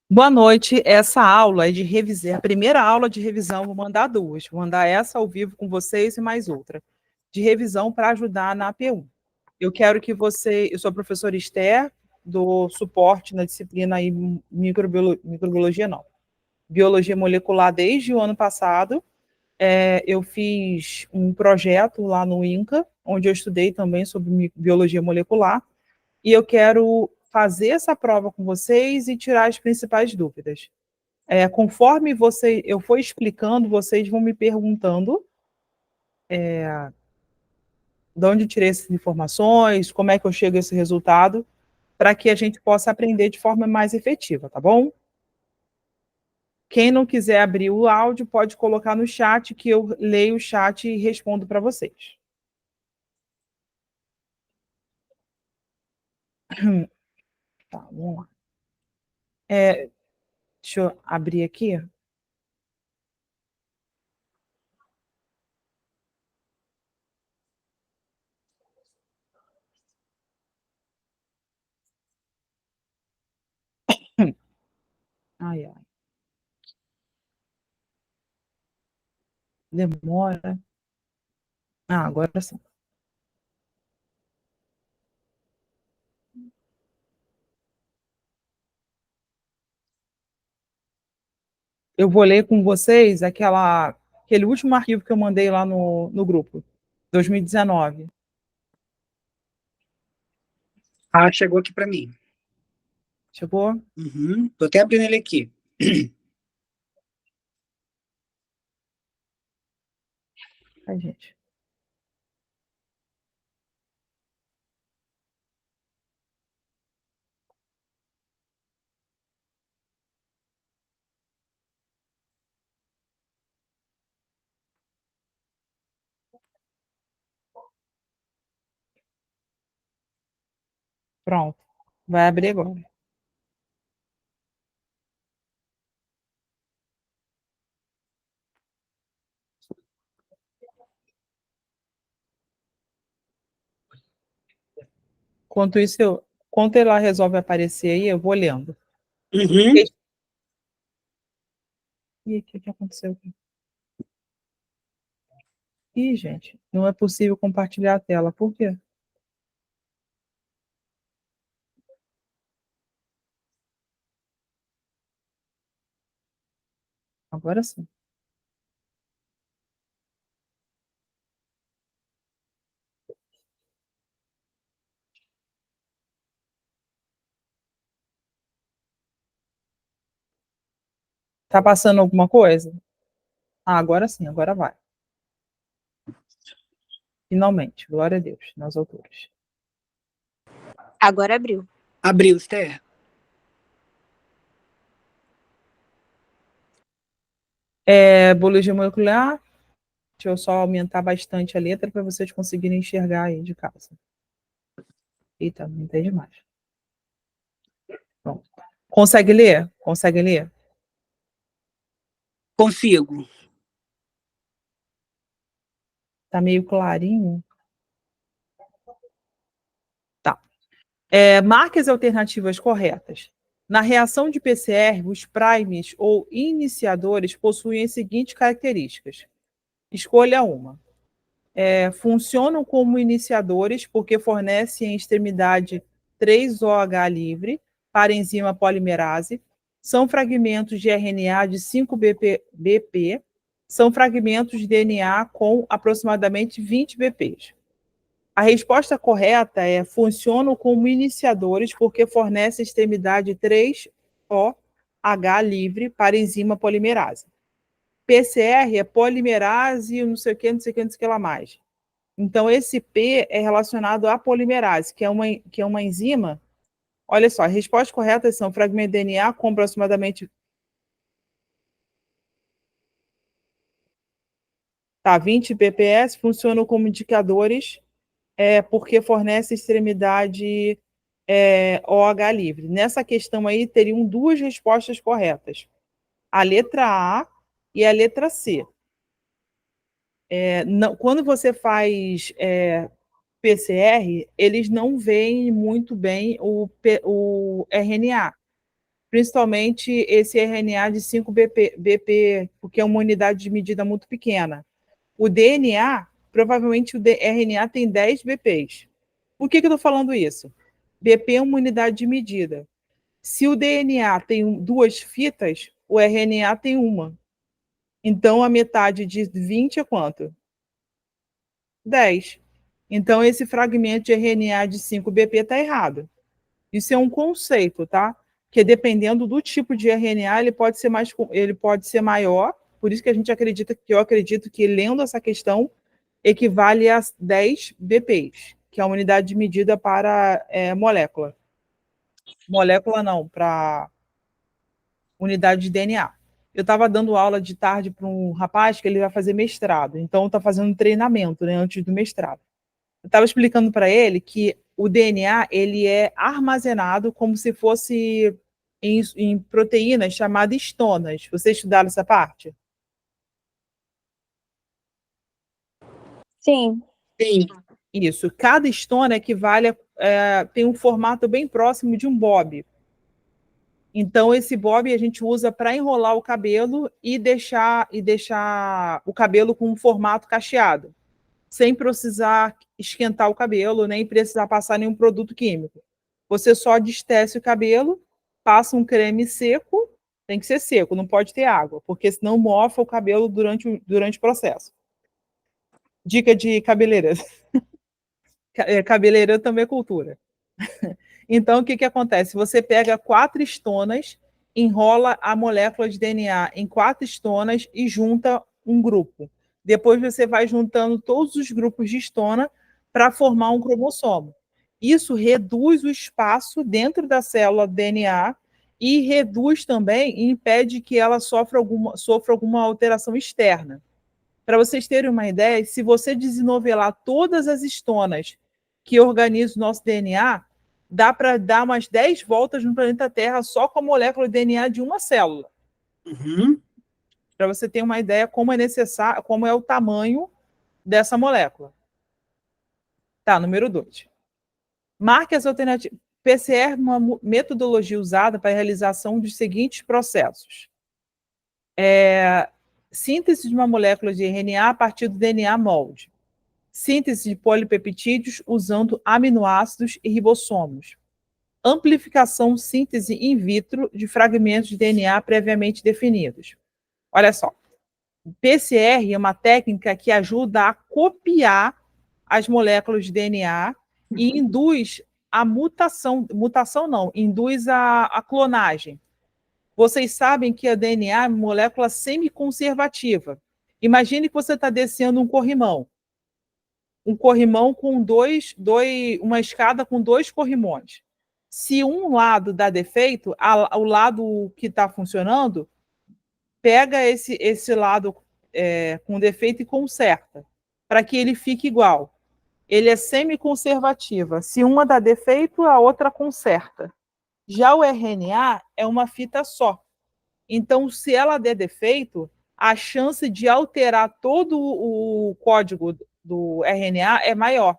Boa noite. Essa aula é de revisão, a primeira aula de revisão, vou mandar duas. Vou mandar essa ao vivo com vocês e mais outra, de revisão para ajudar na AP1. Eu quero que você, eu sou a professora Esther, do suporte na disciplina aí microbiologia não, biologia molecular desde o ano passado. Eu fiz um projeto lá no INCA, onde eu estudei também sobre biologia molecular, e eu quero fazer essa prova com vocês e tirar as principais dúvidas. Conforme eu for explicando, vocês vão me perguntando de onde tirei essas informações, como é que eu chego a esse resultado, para que a gente possa aprender de forma mais efetiva, tá bom? Quem não quiser abrir o áudio, pode colocar no chat, que eu leio o chat e respondo para vocês. Tá, vamos lá. Deixa eu abrir aqui. Ai, ai. Demora. Agora sim. Eu vou ler com vocês aquele último arquivo que eu mandei lá no grupo, 2019. Ah, chegou aqui para mim. Chegou? Uhum. Tô até abrindo ele aqui. Ai, gente. Pronto. Vai abrir agora. Enquanto ela resolve aparecer aí, eu vou lendo. Uhum. Ih, o que aconteceu aqui? Ih, gente, não é possível compartilhar a tela. Por quê? Agora sim. Tá passando alguma coisa? Agora sim, agora vai. Finalmente, glória a Deus, nas alturas. Agora abriu. Abriu, Esther. Biologia molecular. Deixa eu só aumentar bastante a letra para vocês conseguirem enxergar aí de casa. Eita, não entende mais. Pronto. Consegue ler? Consegue ler? Consigo. Tá meio clarinho. Tá. Marque as alternativas corretas. Na reação de PCR, os primes ou iniciadores possuem as seguintes características. Escolha uma. Funcionam como iniciadores porque fornecem em extremidade 3OH livre para enzima polimerase, são fragmentos de RNA de 5 BP, são fragmentos de DNA com aproximadamente 20 BPs. A resposta correta funcionam como iniciadores porque fornecem extremidade 3OH livre para enzima polimerase. PCR é polimerase, não sei o que, não sei o que, não sei o que lá mais. Então, esse P é relacionado à polimerase, que é uma enzima. Olha só, as respostas corretas são fragmento de DNA com aproximadamente 20 ppm, funcionam como indicadores porque fornece extremidade OH livre. Nessa questão aí, teriam duas respostas corretas. A letra A e a letra C. Quando você faz PCR, eles não veem muito bem o RNA, principalmente esse RNA de 5 BP, porque é uma unidade de medida muito pequena. O DNA, provavelmente o RNA tem 10 BPs. Por que eu estou falando isso? BP é uma unidade de medida. Se o DNA tem 2 fitas, o RNA tem uma. Então, a metade de 20 é quanto? 10. Então, esse fragmento de RNA de 5 BP está errado. Isso é um conceito, tá? Que dependendo do tipo de RNA, ele pode ser maior, por isso que eu acredito que lendo essa questão equivale a 10 BPs, que é a unidade de medida para molécula. Molécula não, para unidade de DNA. Eu estava dando aula de tarde para um rapaz que ele vai fazer mestrado, então está fazendo um treinamento, né, antes do mestrado. Eu estava explicando para ele que o DNA ele é armazenado como se fosse em proteínas chamadas histonas. Vocês estudaram essa parte? Sim. Sim. Isso. Cada histona tem um formato bem próximo de um bob. Então, esse bob a gente usa para enrolar o cabelo e deixar o cabelo com um formato cacheado, sem precisar esquentar o cabelo, nem precisar passar nenhum produto químico. Você só destece o cabelo, passa um creme seco, tem que ser seco, não pode ter água, porque senão mofa o cabelo durante o processo. Dica de cabeleireiro. Cabeleireiro também é cultura. Então, o que acontece? Você pega 4 estonas, enrola a molécula de DNA em 4 estonas e junta um grupo. Depois você vai juntando todos os grupos de estona para formar um cromossomo. Isso reduz o espaço dentro da célula DNA e reduz também e impede que ela sofra alguma alteração externa. Para vocês terem uma ideia, se você desenovelar todas as estonas que organizam o nosso DNA, dá para dar umas 10 voltas no planeta Terra só com a molécula de DNA de uma célula. Uhum. Para você ter uma ideia como é necessário, como é o tamanho dessa molécula. Tá, número 2. Marque as alternativas. PCR é uma metodologia usada para a realização dos seguintes processos. Síntese de uma molécula de RNA a partir do DNA molde. Síntese de polipeptídeos usando aminoácidos e ribossomos. Amplificação, síntese in vitro de fragmentos de DNA previamente definidos. Olha só, PCR é uma técnica que ajuda a copiar as moléculas de DNA e induz a induz a clonagem. Vocês sabem que a DNA é uma molécula semiconservativa. Imagine que você está descendo um corrimão com uma escada com 2 corrimões. Se um lado dá defeito, o lado que está funcionando pega esse lado com defeito e conserta, para que ele fique igual. Ele é semiconservativa. Se uma dá defeito, a outra conserta. Já o RNA é uma fita só. Então, se ela der defeito, a chance de alterar todo o código do RNA é maior.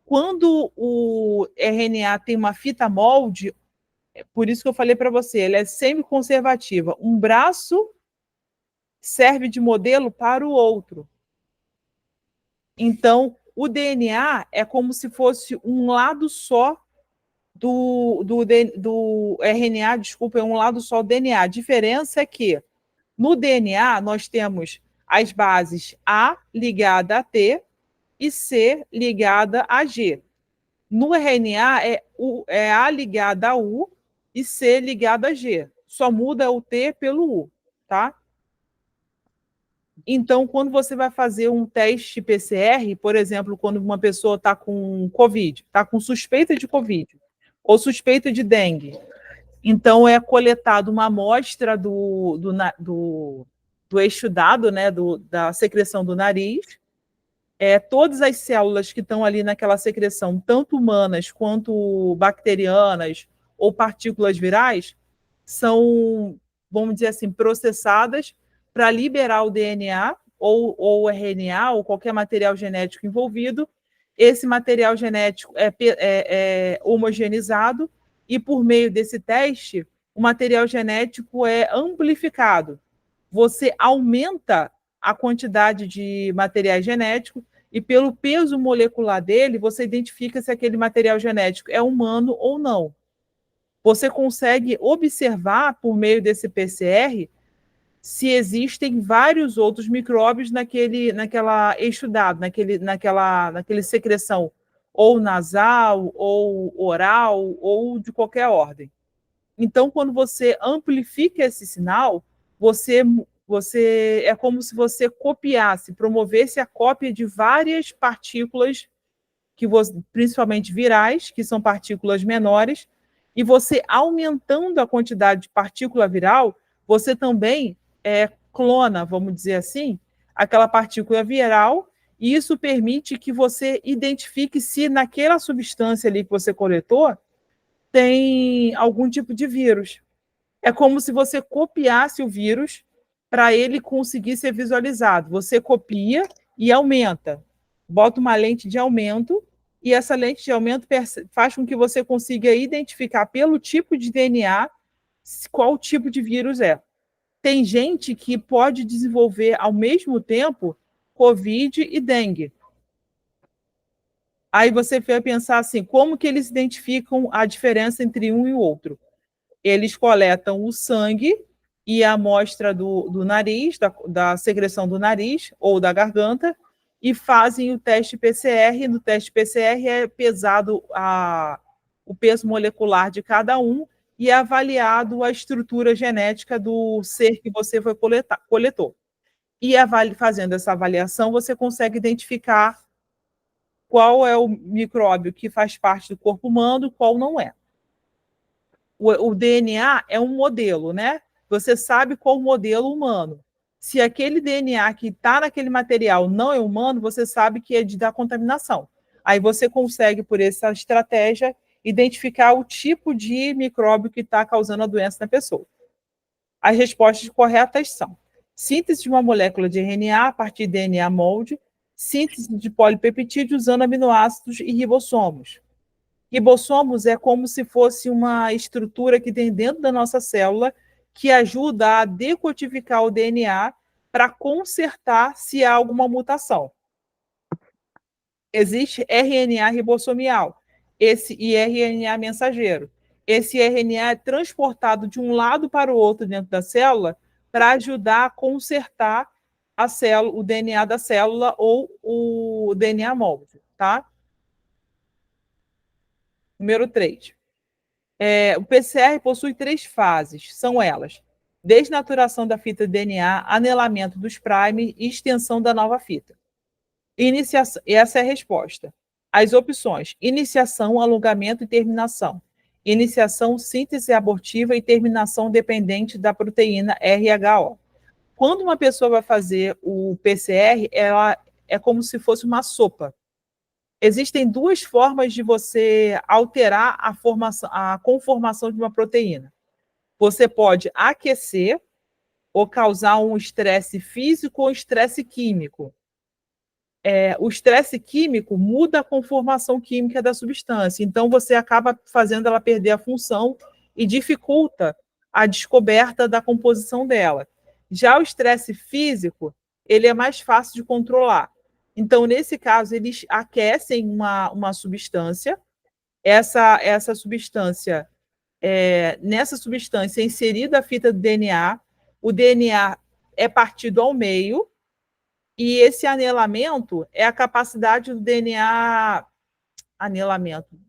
Quando o RNA tem uma fita molde, por isso que eu falei para você, ele é semiconservativa. Um braço serve de modelo para o outro. Então, o DNA é como se fosse um lado só do RNA, desculpa, é um lado só do DNA. A diferença é que no DNA nós temos as bases A ligada a T e C ligada a G. No RNA é A ligada a U e C ligada a G. Só muda o T pelo U, tá? Então, quando você vai fazer um teste PCR, por exemplo, quando uma pessoa está com Covid, está com suspeita de Covid ou suspeita de dengue, então é coletado uma amostra do eixo dado, né, da secreção do nariz. Todas as células que estão ali naquela secreção, tanto humanas quanto bacterianas ou partículas virais, são, vamos dizer assim, processadas para liberar o DNA ou o RNA ou qualquer material genético envolvido. Esse material genético é homogeneizado e, por meio desse teste, o material genético é amplificado. Você aumenta a quantidade de material genético e pelo peso molecular dele, você identifica se aquele material genético é humano ou não. Você consegue observar, por meio desse PCR, se existem vários outros micróbios naquela eixo dado, naquele secreção, ou nasal, ou oral, ou de qualquer ordem. Então, quando você amplifica esse sinal, você é como se você copiasse, promovesse a cópia de várias partículas, principalmente virais, que são partículas menores, e você aumentando a quantidade de partícula viral, você também clona, vamos dizer assim, aquela partícula viral, e isso permite que você identifique se naquela substância ali que você coletou tem algum tipo de vírus. É como se você copiasse o vírus para ele conseguir ser visualizado. Você copia e aumenta. Bota uma lente de aumento e essa lente de aumento faz com que você consiga identificar pelo tipo de DNA qual tipo de vírus é. Tem gente que pode desenvolver ao mesmo tempo Covid e dengue. Aí você vai pensar assim, como que eles identificam a diferença entre um e o outro? Eles coletam o sangue e a amostra do nariz, da secreção do nariz ou da garganta, e fazem o teste PCR. No teste PCR é pesado o peso molecular de cada um e é avaliado a estrutura genética do ser que você foi coletou. E fazendo essa avaliação, você consegue identificar qual é o micróbio que faz parte do corpo humano e qual não é. O DNA é um modelo, né? Você sabe qual o modelo humano. Se aquele DNA que está naquele material não é humano, você sabe que é da contaminação. Aí você consegue, por essa estratégia, identificar o tipo de micróbio que está causando a doença na pessoa. As respostas corretas são: síntese de uma molécula de RNA a partir de DNA molde, síntese de polipeptídeo usando aminoácidos e ribossomos. Ribossomos é como se fosse uma estrutura que tem dentro da nossa célula que ajuda a decodificar o DNA para consertar se há alguma mutação. Existe RNA ribossomial e RNA mensageiro. Esse RNA é transportado de um lado para o outro dentro da célula para ajudar a consertar a célula, o DNA da célula ou o DNA molde, tá? Número 3. O PCR possui 3 fases, são elas: desnaturação da fita de DNA, anelamento dos primes e extensão da nova fita. Essa é a resposta. As opções: iniciação, alongamento e terminação. Iniciação, síntese abortiva e terminação dependente da proteína RHO. Quando uma pessoa vai fazer o PCR, ela é como se fosse uma sopa. Existem 2 formas de você alterar a conformação de uma proteína. Você pode aquecer ou causar um estresse físico ou estresse químico. O estresse químico muda a conformação química da substância, então você acaba fazendo ela perder a função e dificulta a descoberta da composição dela. Já o estresse físico, ele é mais fácil de controlar. Então, nesse caso, eles aquecem uma substância, essa substância, nessa substância é inserida a fita do DNA, o DNA é partido ao meio, e esse anelamento é a capacidade do DNA... Anelamento.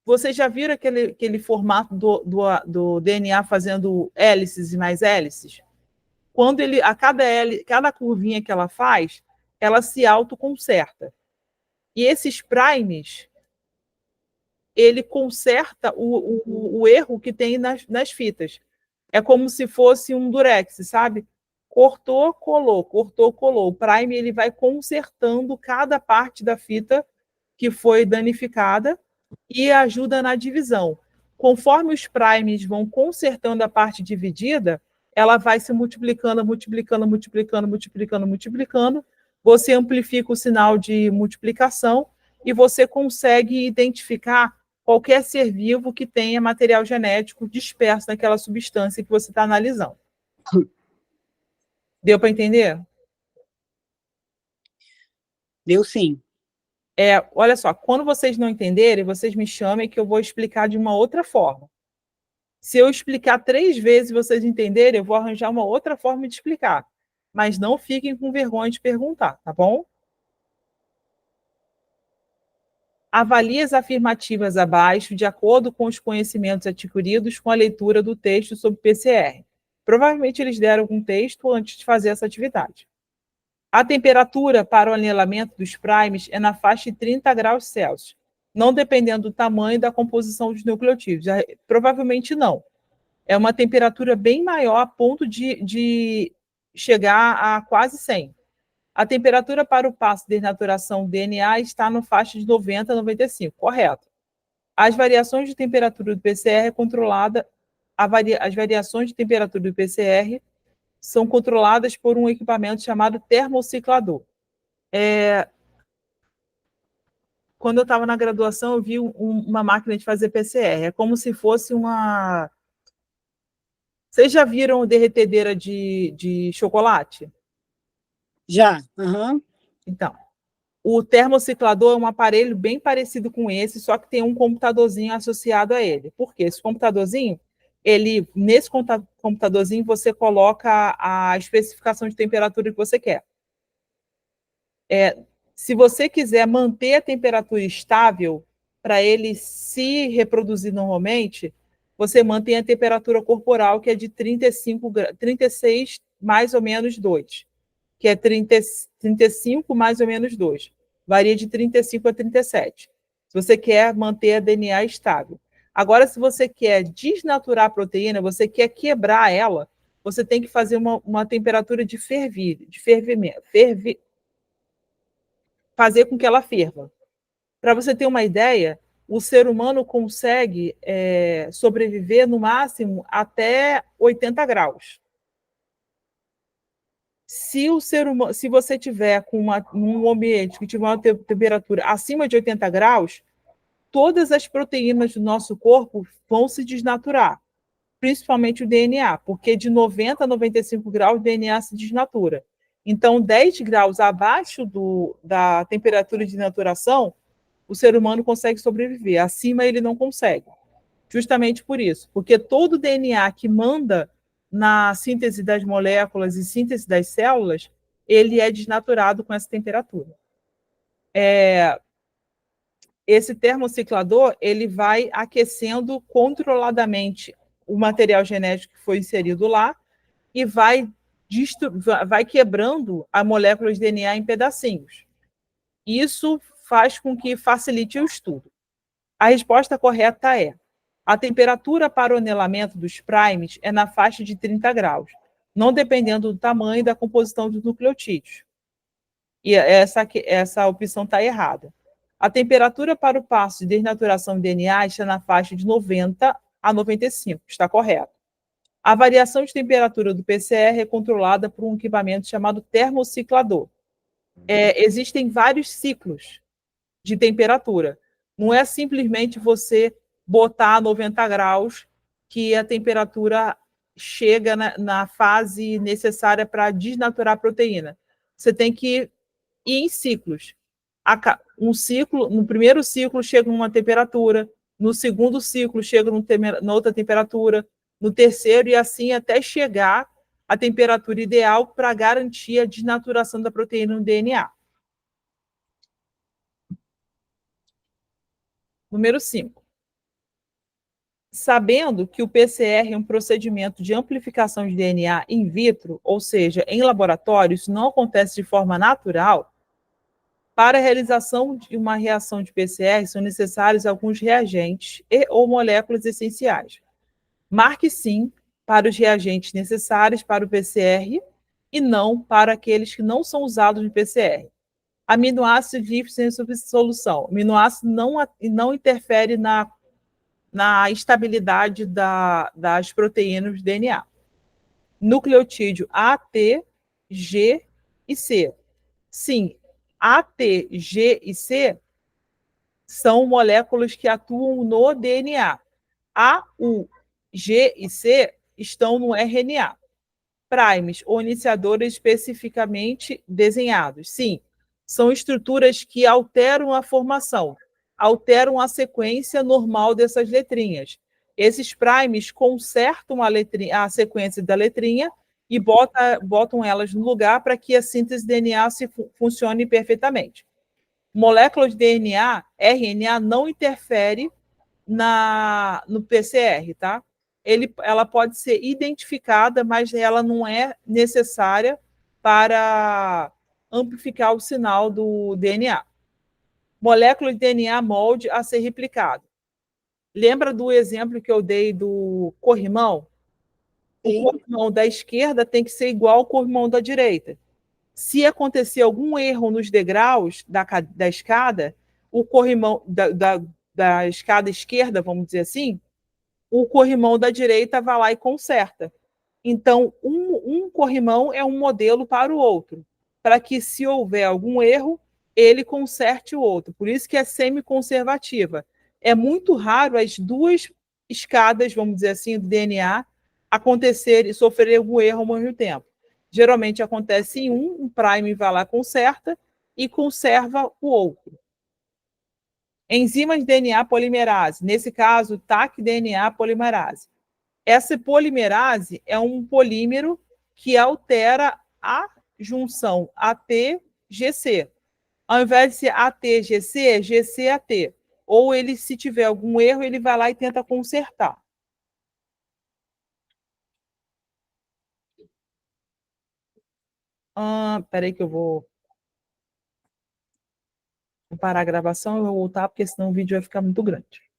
Vocês já viram aquele formato do DNA fazendo hélices e mais hélices? Quando cada curvinha que ela faz, ela se autoconserta. E esses primes, ele conserta o erro que tem nas fitas. É como se fosse um durex, sabe? Cortou, colou, cortou, colou. O prime, ele vai consertando cada parte da fita que foi danificada e ajuda na divisão. Conforme os primes vão consertando a parte dividida, ela vai se multiplicando, multiplicando, multiplicando, multiplicando, multiplicando. Você amplifica o sinal de multiplicação e você consegue identificar qualquer ser vivo que tenha material genético disperso naquela substância que você está analisando. Deu para entender? Deu sim. Olha só, quando vocês não entenderem, vocês me chamem que eu vou explicar de uma outra forma. Se eu explicar 3 vezes e vocês entenderem, eu vou arranjar uma outra forma de explicar. Mas não fiquem com vergonha de perguntar, tá bom? Avalie as afirmativas abaixo de acordo com os conhecimentos adquiridos com a leitura do texto sobre PCR. Provavelmente eles deram um texto antes de fazer essa atividade. A temperatura para o anilamento dos primes é na faixa de 30 graus Celsius, não dependendo do tamanho e da composição dos nucleotídeos. Provavelmente não. É uma temperatura bem maior, a ponto de chegar a quase 100. A temperatura para o passo de desnaturação do DNA está na faixa de 90 a 95, correto. As variações de temperatura do PCR é controlada, as variações de temperatura do PCR são controladas por um equipamento chamado termociclador. Quando eu estava na graduação, eu vi uma máquina de fazer PCR. É como se fosse uma... Vocês já viram derretedeira de chocolate? Já. Uhum. Então, o termociclador é um aparelho bem parecido com esse, só que tem um computadorzinho associado a ele. Por quê? Esse computadorzinho, nesse computadorzinho, você coloca a especificação de temperatura que você quer. Se você quiser manter a temperatura estável para ele se reproduzir normalmente, você mantém a temperatura corporal, que é de 36 mais ou menos 2, que é 35 mais ou menos 2. Varia de 35 a 37. Se você quer manter a DNA estável. Agora, se você quer desnaturar a proteína, você quer quebrar ela, você tem que fazer uma temperatura de fervimento, fazer com que ela ferva. Para você ter uma ideia, o ser humano consegue sobreviver no máximo até 80 graus. Se você tiver num ambiente que tiver uma temperatura acima de 80 graus, todas as proteínas do nosso corpo vão se desnaturar, principalmente o DNA, porque de 90 a 95 graus o DNA se desnatura. Então, 10 graus abaixo da temperatura de naturação, o ser humano consegue sobreviver. Acima, ele não consegue. Justamente por isso. Porque todo o DNA que manda na síntese das moléculas e síntese das células, ele é desnaturado com essa temperatura. Esse termociclador, ele vai aquecendo controladamente o material genético que foi inserido lá e vai quebrando a molécula de DNA em pedacinhos. Isso faz com que facilite o estudo. A resposta correta é: a temperatura para o anelamento dos primes é na faixa de 30 graus, não dependendo do tamanho e da composição dos nucleotídeos. E essa opção está errada. A temperatura para o passo de desnaturação do DNA está na faixa de 90 a 95, está correto. A variação de temperatura do PCR é controlada por um equipamento chamado termociclador. Existem vários ciclos de temperatura. Não é simplesmente você botar 90 graus que a temperatura chega na fase necessária para desnaturar a proteína. Você tem que ir em ciclos. No primeiro ciclo chega uma temperatura, no segundo ciclo chega na outra temperatura, no terceiro e assim até chegar à temperatura ideal para garantir a desnaturação da proteína no DNA. Número 5. Sabendo que o PCR é um procedimento de amplificação de DNA in vitro, ou seja, em laboratório, isso não acontece de forma natural, para a realização de uma reação de PCR são necessários alguns reagentes ou moléculas essenciais. Marque sim para os reagentes necessários para o PCR e não para aqueles que não são usados no PCR. Aminoácidos livres em solução. Aminoácido não interfere na estabilidade das proteínas do DNA. Nucleotídeo A, T, G e C. Sim, A, T, G e C são moléculas que atuam no DNA. A, U, G e C estão no RNA. Primes, ou iniciadores especificamente desenhados. Sim, são estruturas que alteram a formação, alteram a sequência normal dessas letrinhas. Esses primes consertam a sequência da letrinha e botam elas no lugar para que a síntese de DNA funcione perfeitamente. Molécula de DNA, RNA, não interfere no PCR, tá? Ela pode ser identificada, mas ela não é necessária para amplificar o sinal do DNA. Molécula de DNA molde a ser replicado. Lembra do exemplo que eu dei do corrimão? Sim. O corrimão da esquerda tem que ser igual ao corrimão da direita. Se acontecer algum erro nos degraus da escada, o corrimão da escada esquerda, vamos dizer assim, o corrimão da direita vai lá e conserta. Então, um corrimão é um modelo para o outro, para que, se houver algum erro, ele conserte o outro. Por isso que é semi-conservativa. É muito raro as duas escadas, vamos dizer assim, do DNA acontecerem e sofrerem algum erro ao mesmo tempo. Geralmente acontece em um prime vai lá, conserta e conserva o outro. Enzimas de DNA polimerase, nesse caso, TAC-DNA polimerase. Essa polimerase é um polímero que altera a junção AT-GC. Ao invés de ser AT-GC, é GC-AT. Ou ele, se tiver algum erro, ele vai lá e tenta consertar. Peraí que eu vou parar a gravação e vou voltar, porque senão o vídeo vai ficar muito grande.